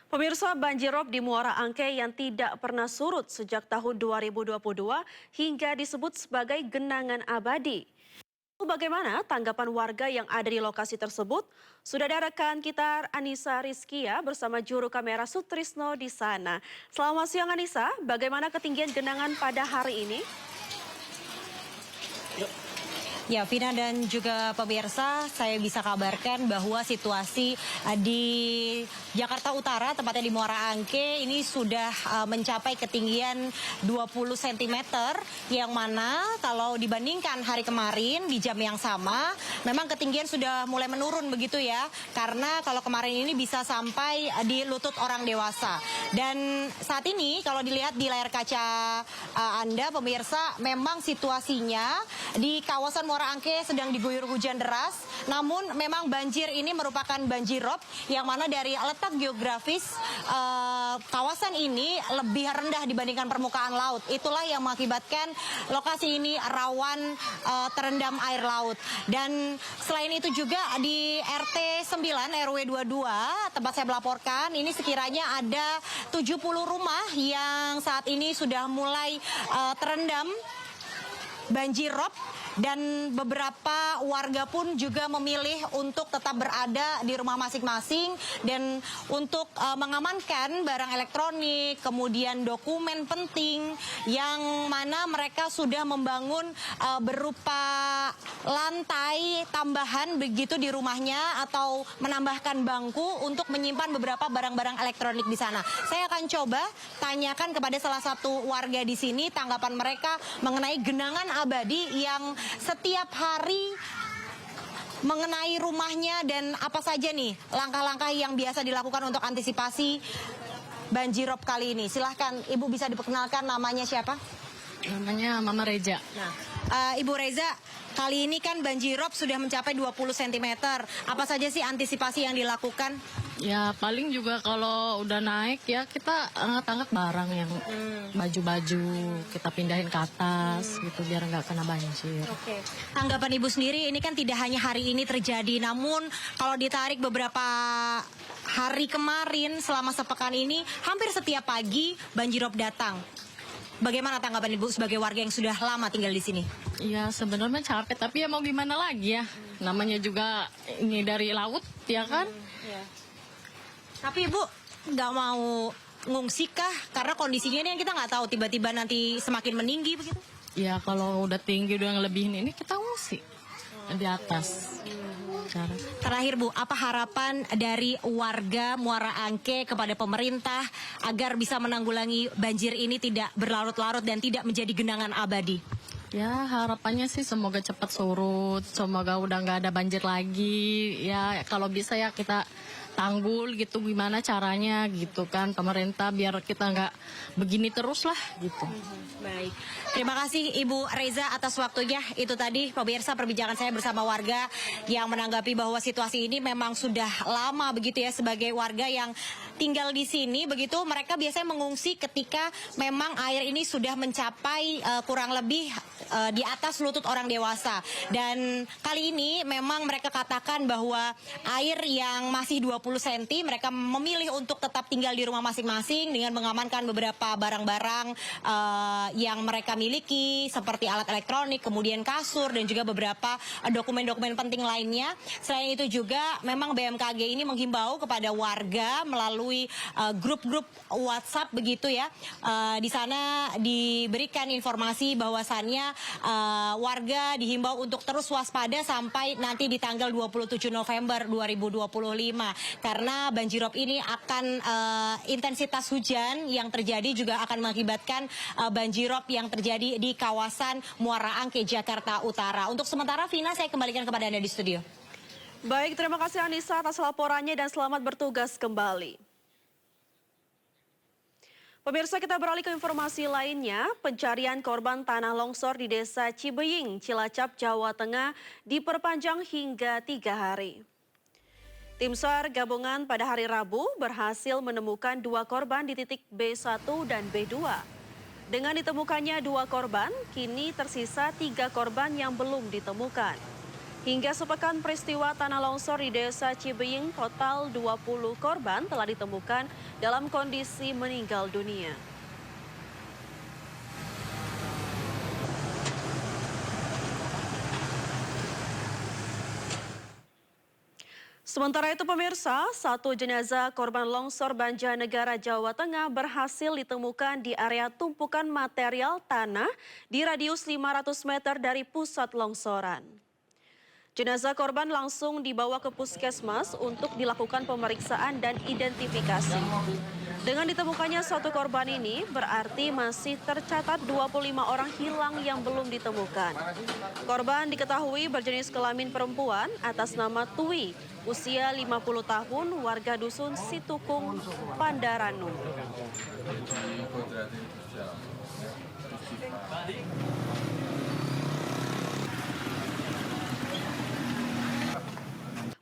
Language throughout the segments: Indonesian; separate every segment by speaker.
Speaker 1: Pemirsa, banjirop di Muara Angke yang tidak pernah surut sejak tahun 2022 hingga disebut sebagai genangan abadi. Bagaimana tanggapan warga yang ada di lokasi tersebut? Sudah ada rekan kita Anissa Rizkia bersama juru kamera Sutrisno di sana. Selamat siang Anissa, bagaimana ketinggian genangan pada hari ini?
Speaker 2: Ya, Vina dan juga pemirsa, saya bisa kabarkan bahwa situasi di Jakarta Utara, tepatnya di Muara Angke, ini sudah mencapai ketinggian 20 cm, yang mana kalau dibandingkan hari kemarin di jam yang sama, memang ketinggian sudah mulai menurun begitu ya, karena kalau kemarin ini bisa sampai di lutut orang dewasa. Dan saat ini kalau dilihat di layar kaca Anda, pemirsa, memang situasinya di kawasan Muara Angke sedang diguyur hujan deras, namun memang banjir ini merupakan banjirop yang mana dari letak geografis kawasan ini lebih rendah dibandingkan permukaan laut. Itulah yang mengakibatkan lokasi ini rawan terendam air laut. Dan selain itu juga di RT 9 RW 22 tempat saya melaporkan, ini sekiranya ada 70 rumah yang saat ini sudah mulai terendam banjirop, dan beberapa warga pun juga memilih untuk tetap berada di rumah masing-masing dan untuk mengamankan barang elektronik, kemudian dokumen penting yang mana mereka sudah membangun berupa lantai tambahan begitu di rumahnya atau menambahkan bangku untuk menyimpan beberapa barang-barang elektronik di sana. Saya akan coba tanyakan kepada salah satu warga di sini tanggapan mereka mengenai genangan abadi yang setiap hari mengenai rumahnya dan apa saja nih langkah-langkah yang biasa dilakukan untuk antisipasi banjirop kali ini. Silahkan Ibu, bisa diperkenalkan namanya siapa?
Speaker 3: Namanya Mama Reja.
Speaker 2: Nah, Ibu Reza, kali ini kan banjirop sudah mencapai 20 cm. Apa saja sih antisipasi yang dilakukan?
Speaker 3: Ya paling juga kalau udah naik ya kita angkat-angkat barang yang baju-baju kita pindahin ke atas gitu biar nggak kena banjir.
Speaker 2: Oke. Tanggapan Ibu sendiri, ini kan tidak hanya hari ini terjadi, namun kalau ditarik beberapa hari kemarin selama sepekan ini hampir setiap pagi banjirop datang. Bagaimana tanggapan Ibu sebagai warga yang sudah lama tinggal di sini?
Speaker 3: Ya sebenarnya capek tapi ya mau gimana lagi ya. Namanya juga ini dari laut ya kan.
Speaker 2: Ya. Tapi Ibu nggak mau ngungsi kah? Karena kondisinya ini kita nggak tahu, tiba-tiba nanti semakin meninggi begitu?
Speaker 3: Ya kalau udah tinggi udah ngelebihin ini kita ngungsi di atas.
Speaker 2: Terakhir Bu, apa harapan dari warga Muara Angke kepada pemerintah agar bisa menanggulangi banjir ini tidak berlarut-larut dan tidak menjadi genangan abadi?
Speaker 3: Ya harapannya sih semoga cepat surut, semoga udah nggak ada banjir lagi. Ya kalau bisa ya kita tanggul gitu, gimana caranya gitu kan pemerintah biar kita nggak begini terus lah gitu.
Speaker 2: Baik, terima kasih Ibu Reza atas waktunya. Itu tadi pemirsa perbincangan saya bersama warga yang menanggapi bahwa situasi ini memang sudah lama begitu ya, sebagai warga yang tinggal di sini begitu, mereka biasanya mengungsi ketika memang air ini sudah mencapai kurang lebih di atas lutut orang dewasa. Dan kali ini memang mereka katakan bahwa air yang masih 20 cm mereka memilih untuk tetap tinggal di rumah masing-masing dengan mengamankan beberapa barang-barang yang mereka miliki seperti alat elektronik, kemudian kasur dan juga beberapa dokumen-dokumen penting lainnya. Selain itu juga memang BMKG ini menghimbau kepada warga melalui grup-grup WhatsApp begitu ya. Di sana diberikan informasi bahwasannya warga dihimbau untuk terus waspada sampai nanti di tanggal 27 November 2025 karena banjirop ini akan intensitas hujan yang terjadi juga akan mengakibatkan banjirop yang terjadi di kawasan Muara Angke, Jakarta Utara. Untuk sementara, Vina, saya kembalikan kepada Anda di studio.
Speaker 1: Baik, terima kasih Anissa atas laporannya dan selamat bertugas kembali. Pemirsa, kita beralih ke informasi lainnya. Pencarian korban tanah longsor di Desa Cibeying, Cilacap, Jawa Tengah diperpanjang hingga 3 hari. Tim SAR gabungan pada hari Rabu berhasil menemukan 2 korban di titik B1 dan B2. Dengan ditemukannya 2 korban, kini tersisa 3 korban yang belum ditemukan. Hingga sepekan peristiwa tanah longsor di Desa Cibenying, total 20 korban telah ditemukan dalam kondisi meninggal dunia. Sementara itu pemirsa, satu jenazah korban longsor Banjarnegara, Jawa Tengah berhasil ditemukan di area tumpukan material tanah di radius 500 meter dari pusat longsoran. Jenazah korban langsung dibawa ke puskesmas untuk dilakukan pemeriksaan dan identifikasi. Dengan ditemukannya satu korban ini, berarti masih tercatat 25 orang hilang yang belum ditemukan. Korban diketahui berjenis kelamin perempuan atas nama Tui, usia 50 tahun, warga dusun Situkung, Pandaranum.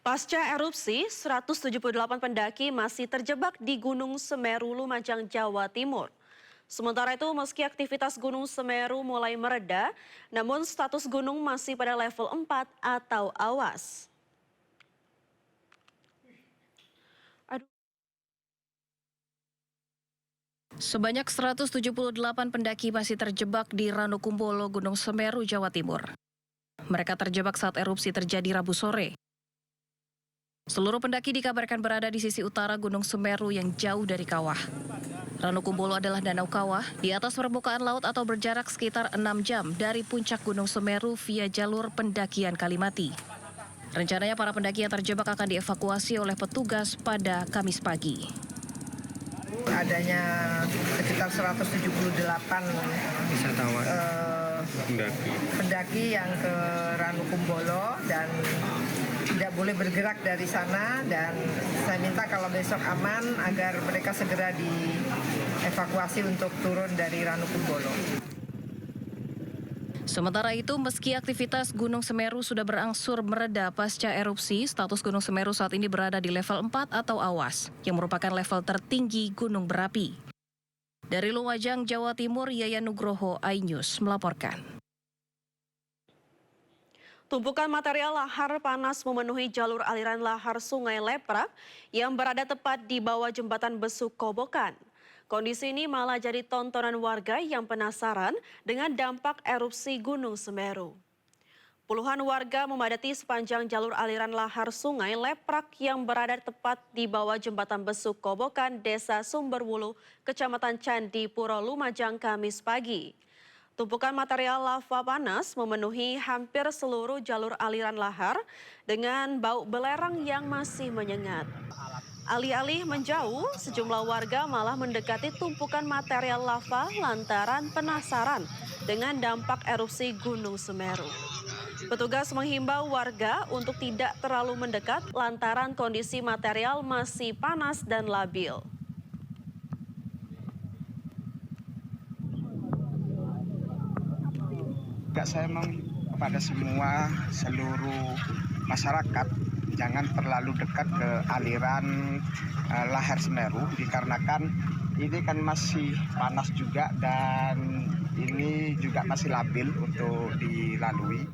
Speaker 1: Pasca erupsi, 178 pendaki masih terjebak di Gunung Semeru, Lumajang, Jawa Timur. Sementara itu, meski aktivitas Gunung Semeru mulai mereda, namun status gunung masih pada level 4 atau awas.
Speaker 4: Sebanyak 178 pendaki masih terjebak di Ranukumbolo, Gunung Semeru, Jawa Timur. Mereka terjebak saat erupsi terjadi Rabu sore. Seluruh pendaki dikabarkan berada di sisi utara Gunung Semeru yang jauh dari kawah. Ranukumbolo adalah danau kawah di atas permukaan laut atau berjarak sekitar 6 jam dari puncak Gunung Semeru via jalur pendakian Kalimati. Rencananya para pendaki yang terjebak akan dievakuasi oleh petugas pada Kamis pagi.
Speaker 5: Adanya sekitar 178
Speaker 6: wisatawan
Speaker 5: pendaki yang ke Ranukumbolo dan tidak boleh bergerak dari sana, dan saya minta kalau besok aman agar mereka segera dievakuasi untuk turun dari Ranukumbolo.
Speaker 4: Sementara itu, meski aktivitas Gunung Semeru sudah berangsur mereda pasca erupsi, status Gunung Semeru saat ini berada di level 4 atau awas, yang merupakan level tertinggi gunung berapi. Dari Lumajang, Jawa Timur, Yayan Nugroho, iNews melaporkan.
Speaker 1: Tumpukan material lahar panas memenuhi jalur aliran lahar Sungai Leprak yang berada tepat di bawah jembatan Besuk Kobokan. Kondisi ini malah jadi tontonan warga yang penasaran dengan dampak erupsi Gunung Semeru. Puluhan warga memadati sepanjang jalur aliran lahar Sungai Leprak yang berada tepat di bawah jembatan Besuk Kobokan, Desa Sumberwulu, Kecamatan Candipuro, Lumajang, Kamis pagi. Tumpukan material lava panas memenuhi hampir seluruh jalur aliran lahar dengan bau belerang yang masih menyengat. Alih-alih menjauh, sejumlah warga malah mendekati tumpukan material lava lantaran penasaran dengan dampak erupsi Gunung Semeru. Petugas menghimbau warga untuk tidak terlalu mendekat lantaran kondisi material masih panas dan labil.
Speaker 6: Saya mau kepada seluruh masyarakat jangan terlalu dekat ke aliran lahar Semeru, dikarenakan ini kan masih panas juga dan ini juga masih labil untuk dilalui.